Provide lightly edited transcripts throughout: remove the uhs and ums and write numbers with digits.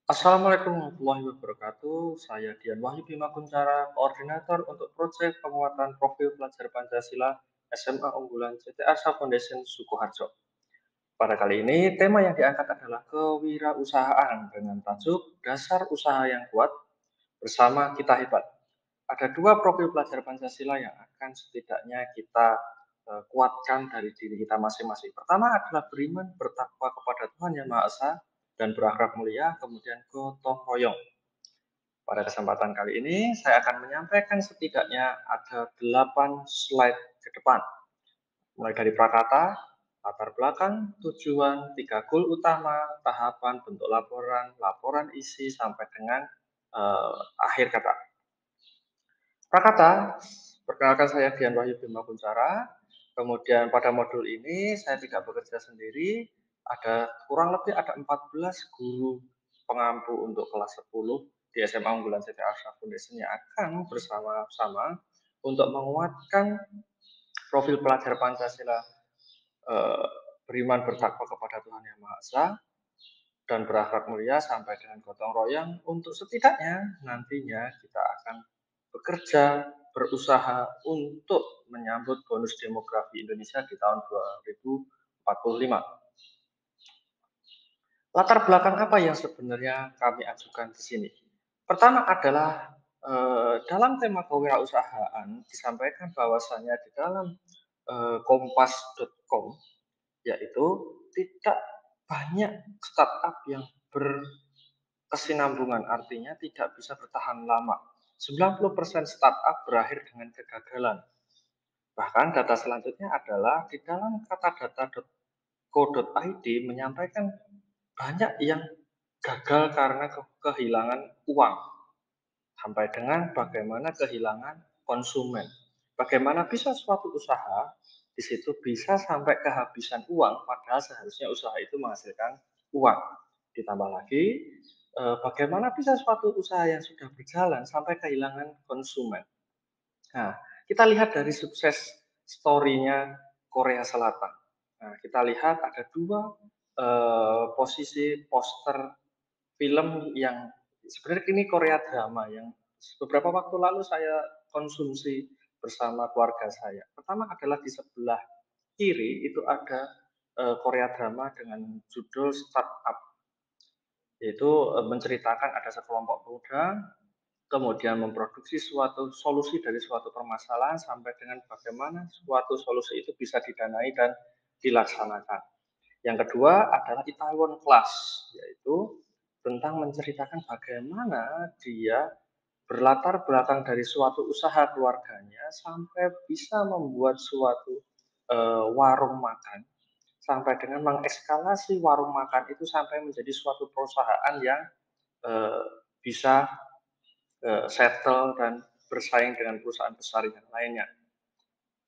Assalamualaikum warahmatullahi wabarakatuh. Saya Dian Wahyu Bima Kunchara, koordinator untuk proyek penguatan profil pelajar Pancasila SMA Unggulan CT Arsa Foundation Sukoharjo. Pada kali ini, tema yang diangkat adalah kewirausahaan dengan tajuk Dasar Usaha yang Kuat Bersama Kita Hebat. Ada dua profil pelajar Pancasila yang akan setidaknya kita kuatkan dari diri kita masing-masing. Pertama adalah beriman bertakwa kepada Tuhan Yang Maha Esa dan berakhlak mulia, kemudian gotong royong. Pada kesempatan kali ini, saya akan menyampaikan setidaknya ada 8 slide ke depan. Mulai dari prakata, latar belakang, tujuan, 3 goal utama, tahapan, bentuk laporan, laporan isi, sampai dengan akhir kata. Prakata, perkenalkan saya Dian Wahyu Bima Kunchara. Kemudian pada modul ini saya tidak bekerja sendiri, ada kurang lebih ada 14 guru pengampu untuk kelas 10 di SMA Unggulan CT Arsa Foundation yang akan bersama-sama untuk menguatkan profil pelajar Pancasila, eh, beriman bertakwa kepada Tuhan Yang Maha Esa dan berakhlak mulia sampai dengan gotong royong untuk setidaknya nantinya kita akan bekerja, berusaha untuk menyambut bonus demografi Indonesia di tahun 2045. Latar belakang apa yang sebenarnya kami ajukan di sini? Pertama adalah dalam tema kewirausahaan disampaikan bahwasanya di dalam kompas.com yaitu tidak banyak startup yang berkesinambungan, artinya tidak bisa bertahan lama. 90% startup berakhir dengan kegagalan. Bahkan data selanjutnya adalah di dalam katadata.co.id menyampaikan banyak yang gagal karena kehilangan uang, sampai dengan bagaimana kehilangan konsumen. Bagaimana bisa suatu usaha di situ bisa sampai kehabisan uang, padahal seharusnya usaha itu menghasilkan uang. Ditambah lagi, bagaimana bisa suatu usaha yang sudah berjalan sampai kehilangan konsumen. Nah, kita lihat dari sukses story-nya Korea Selatan. Nah, kita lihat ada dua posisi poster film yang sebenarnya ini Korea drama yang beberapa waktu lalu saya konsumsi bersama keluarga saya. Pertama adalah di sebelah kiri itu ada Korea drama dengan judul Startup, yaitu menceritakan ada sekelompok pemuda kemudian memproduksi suatu solusi dari suatu permasalahan sampai dengan bagaimana suatu solusi itu bisa didanai dan dilaksanakan. Yang kedua adalah Itaewon Class, yaitu tentang menceritakan bagaimana dia berlatar belakang dari suatu usaha keluarganya sampai bisa membuat suatu warung makan, sampai dengan mengekskalasi warung makan itu sampai menjadi suatu perusahaan yang eh, bisa settle dan bersaing dengan perusahaan besar yang lainnya.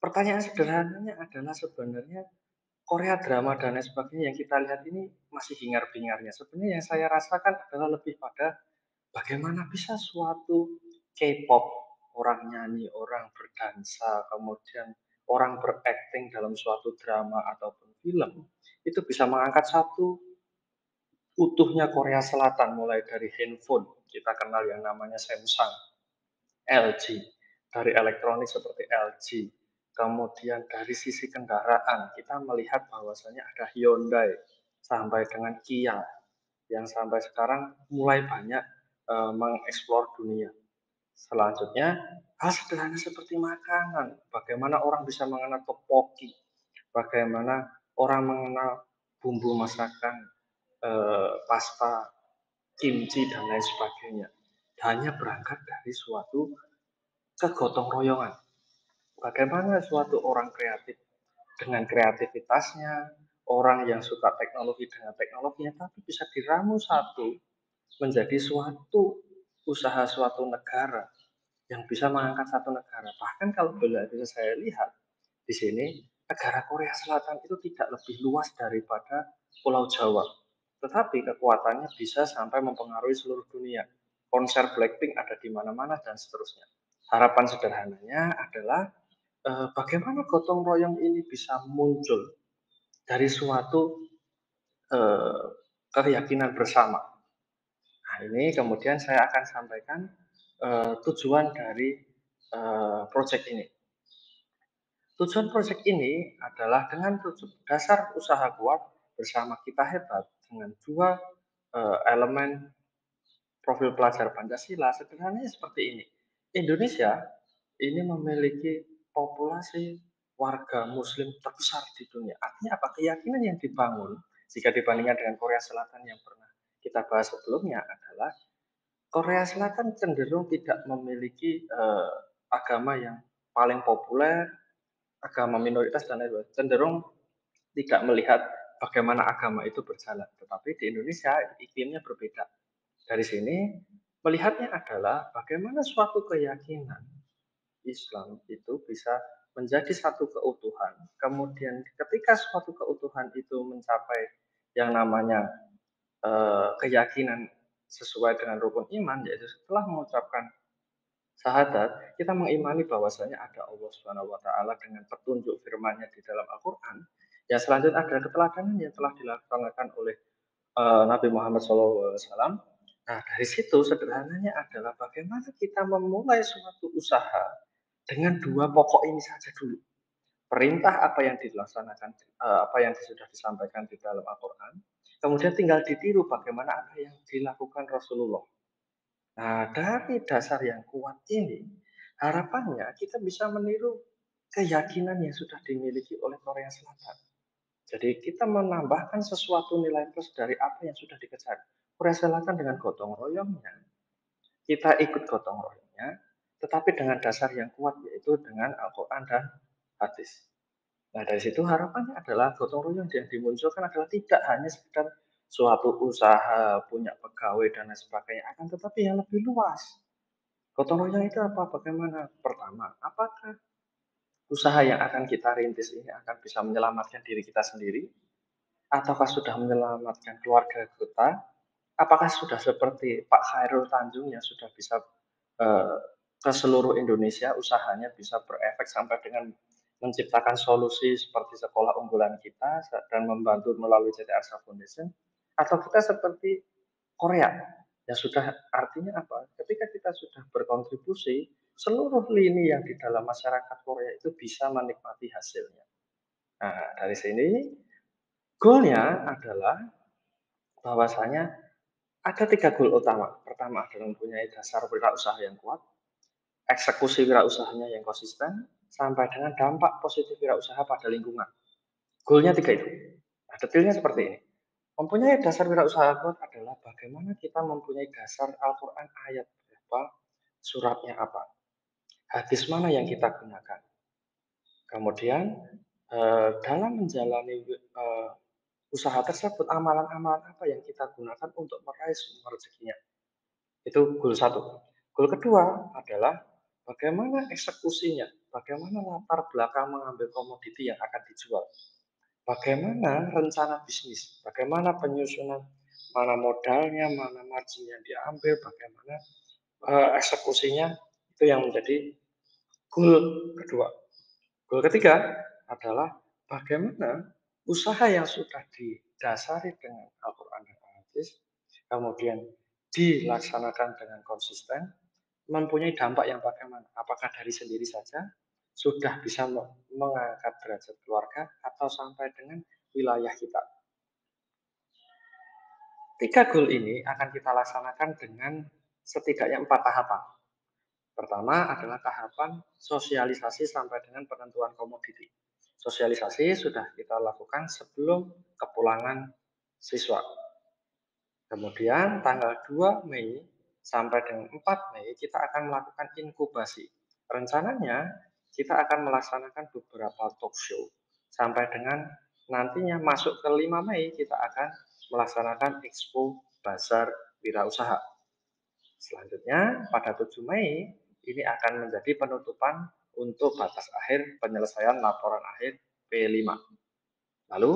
Pertanyaan sederhananya adalah sebenarnya Korea drama dan lain sebagainya yang kita lihat ini masih hingar-bingarnya. Sebenarnya yang saya rasakan adalah lebih pada bagaimana bisa suatu K-pop, orang nyanyi, orang berdansa, kemudian orang berakting dalam suatu drama ataupun film, itu bisa mengangkat satu utuhnya Korea Selatan, mulai dari handphone, kita kenal yang namanya Samsung, LG, dari elektronik seperti LG. Kemudian dari sisi kendaraan, kita melihat bahwasanya ada Hyundai sampai dengan Kia yang sampai sekarang mulai banyak mengeksplor dunia. Selanjutnya, hal sederhana seperti makanan. Bagaimana orang bisa mengenal topoki, bagaimana orang mengenal bumbu masakan, pasta, kimchi, dan lain sebagainya. Hanya berangkat dari suatu kegotong royongan. Bagaimana suatu orang kreatif dengan kreativitasnya, orang yang suka teknologi dengan teknologinya, tapi bisa diramu satu menjadi suatu usaha suatu negara yang bisa mengangkat satu negara. Bahkan kalau bisa saya lihat di sini, negara Korea Selatan itu tidak lebih luas daripada Pulau Jawa, tetapi kekuatannya bisa sampai mempengaruhi seluruh dunia. Konser Blackpink ada di mana-mana dan seterusnya. Harapan sederhananya adalah bagaimana gotong royong ini bisa muncul dari suatu eh, keyakinan bersama. Nah, Ini kemudian saya akan sampaikan tujuan dari proyek ini. Tujuan proyek ini adalah dengan dasar usaha kuat bersama kita hebat dengan dua elemen profil pelajar Pancasila. Sederhananya seperti ini. Indonesia ini memiliki populasi warga muslim terbesar di dunia. Artinya apa? Keyakinan yang dibangun jika dibandingkan dengan Korea Selatan yang pernah kita bahas sebelumnya adalah Korea Selatan cenderung tidak memiliki agama yang paling populer, agama minoritas dan lain-lain. Cenderung tidak melihat bagaimana agama itu berjalan. Tetapi di Indonesia iklimnya berbeda. Dari sini melihatnya adalah bagaimana suatu keyakinan Islam itu bisa menjadi satu keutuhan. Kemudian ketika suatu keutuhan itu mencapai yang namanya keyakinan sesuai dengan rukun iman, yaitu setelah mengucapkan syahadat, kita mengimani bahwasanya ada Allah Subhanahu wa taala dengan petunjuk firman-Nya di dalam Al-Qur'an. Ya selanjutnya ada keteladanan yang telah dilaksanakan oleh Nabi Muhammad SAW. Nah, dari situ sederhananya adalah bagaimana kita memulai suatu usaha dengan dua pokok ini saja dulu. Perintah apa yang dilaksanakan, apa yang sudah disampaikan di dalam Al-Quran, kemudian tinggal ditiru bagaimana apa yang dilakukan Rasulullah. Nah, dari dasar yang kuat ini, harapannya kita bisa meniru keyakinan yang sudah dimiliki oleh Korea Selatan. Jadi kita menambahkan sesuatu nilai plus dari apa yang sudah dikejar. Korea Selatan dengan gotong royongnya, kita ikut gotong royongnya, tetapi dengan dasar yang kuat yaitu dengan Al-Quran dan hadis. Nah dari situ harapannya adalah gotong royong yang dimunculkan adalah tidak hanya sekedar suatu usaha, punya pegawai dan lain sebagainya, akan tetapi yang lebih luas. Gotong royong itu apa? Bagaimana? Pertama, apakah usaha yang akan kita rintis ini akan bisa menyelamatkan diri kita sendiri? Ataukah sudah menyelamatkan keluarga kita? Apakah sudah seperti Pak Khairul Tanjung yang sudah bisa eh, ke seluruh Indonesia, usahanya bisa berefek sampai dengan menciptakan solusi seperti sekolah unggulan kita dan membantu melalui CT Arsa Foundation? Atau kita seperti Korea yang sudah artinya apa? Ketika kita sudah berkontribusi, seluruh lini yang di dalam masyarakat Korea itu bisa menikmati hasilnya. Nah, dari sini goalnya adalah bahwasanya ada tiga goal utama. Pertama adalah mempunyai dasar wirausaha yang kuat, eksekusi wirausahanya yang konsisten, sampai dengan dampak positif wirausaha pada lingkungan. Goalnya tiga itu. Nah, detailnya seperti ini. Mempunyai dasar wirausaha kuat adalah bagaimana kita mempunyai dasar Al-Quran ayat berapa, suratnya apa, hadis mana yang kita gunakan. Kemudian dalam menjalani usaha tersebut, amalan-amalan apa yang kita gunakan untuk meraih semua rezekinya. Itu goal satu. Goal kedua adalah bagaimana eksekusinya, bagaimana latar belakang mengambil komoditi yang akan dijual, bagaimana rencana bisnis, bagaimana penyusunan, mana modalnya, mana margin yang diambil, bagaimana eksekusinya, itu yang menjadi goal kedua. Goal ketiga adalah bagaimana usaha yang sudah didasari dengan Al-Quran dan Hadis, kemudian dilaksanakan dengan konsisten, mempunyai dampak yang bagaimana? Apakah dari sendiri saja sudah bisa mengangkat derajat keluarga atau sampai dengan wilayah kita? Tiga goal ini akan kita laksanakan dengan setidaknya 4 tahapan. Pertama adalah tahapan sosialisasi sampai dengan penentuan komoditi. Sosialisasi sudah kita lakukan sebelum kepulangan siswa. Kemudian tanggal 2 Mei sampai dengan 4 Mei kita akan melakukan inkubasi. Rencananya kita akan melaksanakan beberapa talk show sampai dengan nantinya masuk ke 5 Mei kita akan melaksanakan Expo Bazar Wirausaha. Selanjutnya pada 7 Mei ini akan menjadi penutupan untuk batas akhir penyelesaian laporan akhir P5. Lalu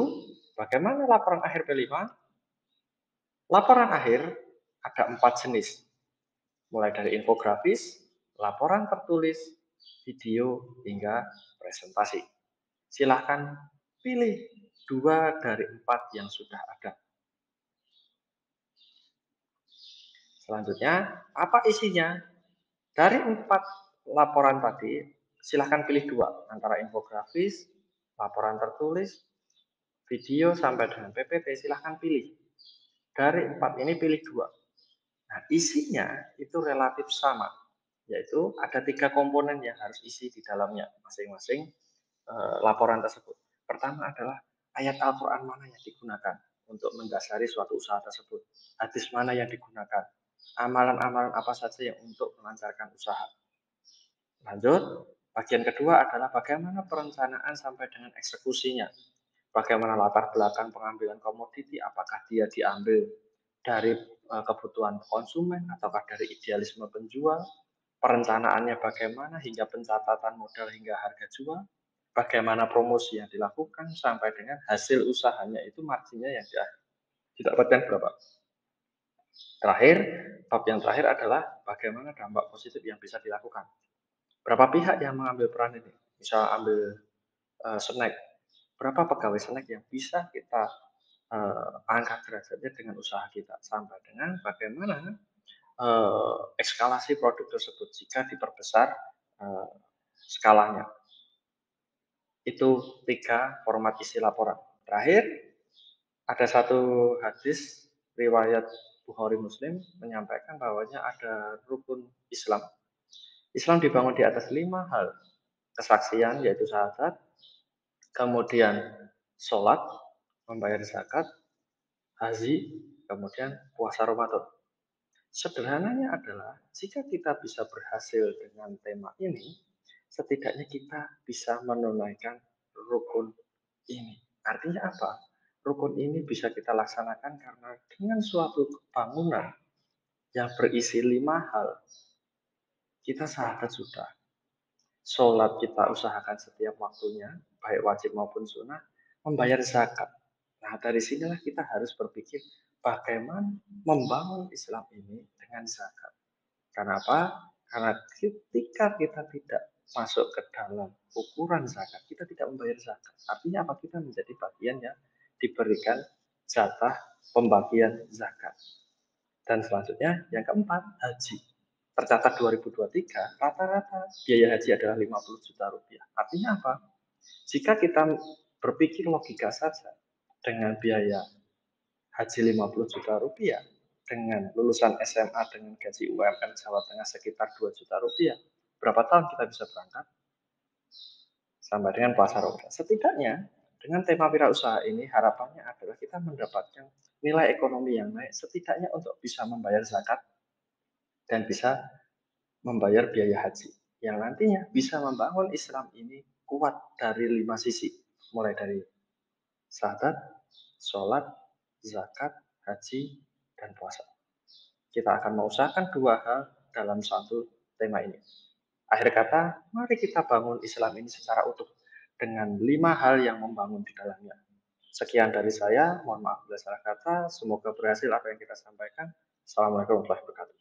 bagaimana laporan akhir P5? Laporan akhir ada 4 jenis, mulai dari infografis, laporan tertulis, video, hingga presentasi. Silahkan pilih 2 dari 4 yang sudah ada. Selanjutnya, apa isinya? Dari 4 laporan tadi, silahkan pilih 2 antara infografis, laporan tertulis, video, sampai dengan PPT, silahkan pilih. Dari 4 ini pilih 2. Nah, isinya itu relatif sama, yaitu ada 3 komponen yang harus isi di dalamnya masing-masing laporan tersebut. Pertama adalah ayat Al-Quran mana yang digunakan untuk mendasari suatu usaha tersebut. Hadis mana yang digunakan. Amalan-amalan apa saja yang untuk melancarkan usaha. Lanjut, bagian kedua adalah bagaimana perencanaan sampai dengan eksekusinya. Bagaimana latar belakang pengambilan komoditi, apakah dia diambil dari kebutuhan konsumen ataukah dari idealisme penjual, perencanaannya bagaimana hingga pencatatan modal hingga harga jual, bagaimana promosi yang dilakukan sampai dengan hasil usahanya itu marginnya yang didapatkan berapa. Terakhir, bab yang terakhir adalah bagaimana dampak positif yang bisa dilakukan. Berapa pihak yang mengambil peran ini? Misal ambil snack, berapa pegawai snack yang bisa kita angkat derajatnya dengan usaha kita, sampai dengan bagaimana eskalasi produk tersebut jika diperbesar eh, skalanya. Itu 3 format isi laporan. Terakhir, ada satu hadis riwayat Bukhari Muslim menyampaikan bahwanya ada rukun Islam. Islam dibangun di atas 5 hal. Kesaksian yaitu syahadat, kemudian sholat, membayar zakat, haji, kemudian puasa Ramadan. Sederhananya adalah jika kita bisa berhasil dengan tema ini, setidaknya kita bisa menunaikan rukun ini. Artinya apa? Rukun ini bisa kita laksanakan karena dengan suatu bangunan yang berisi 5 hal, kita syahadat sudah. Sholat kita usahakan setiap waktunya, baik wajib maupun sunnah, membayar zakat. Nah, dari sinilah kita harus berpikir bagaimana membangun Islam ini dengan zakat. Kenapa? Karena ketika kita tidak masuk ke dalam ukuran zakat, kita tidak membayar zakat. Artinya apa? Kita menjadi bagian yang diberikan jatah pembagian zakat. Dan selanjutnya, yang keempat, haji. Tercatat 2023, rata-rata biaya haji adalah 50 juta rupiah. Artinya apa? Jika kita berpikir logika saja, dengan biaya haji 50 juta rupiah, dengan lulusan SMA dengan gaji UMR Jawa Tengah sekitar 2 juta rupiah, berapa tahun kita bisa berangkat? Sampai dengan puasa Ramadan. Setidaknya, dengan tema wirausaha ini, harapannya adalah kita mendapatkan nilai ekonomi yang naik, setidaknya untuk bisa membayar zakat dan bisa membayar biaya haji. Yang nantinya bisa membangun Islam ini kuat dari 5 sisi. Mulai dari syahadat, sholat, zakat, haji, dan puasa. Kita akan mengusahakan 2 hal dalam satu tema ini. Akhir kata, mari kita bangun Islam ini secara utuh dengan 5 hal yang membangun di dalamnya. Sekian dari saya, mohon maaf bila salah kata, semoga berhasil apa yang kita sampaikan. Assalamualaikum warahmatullahi wabarakatuh.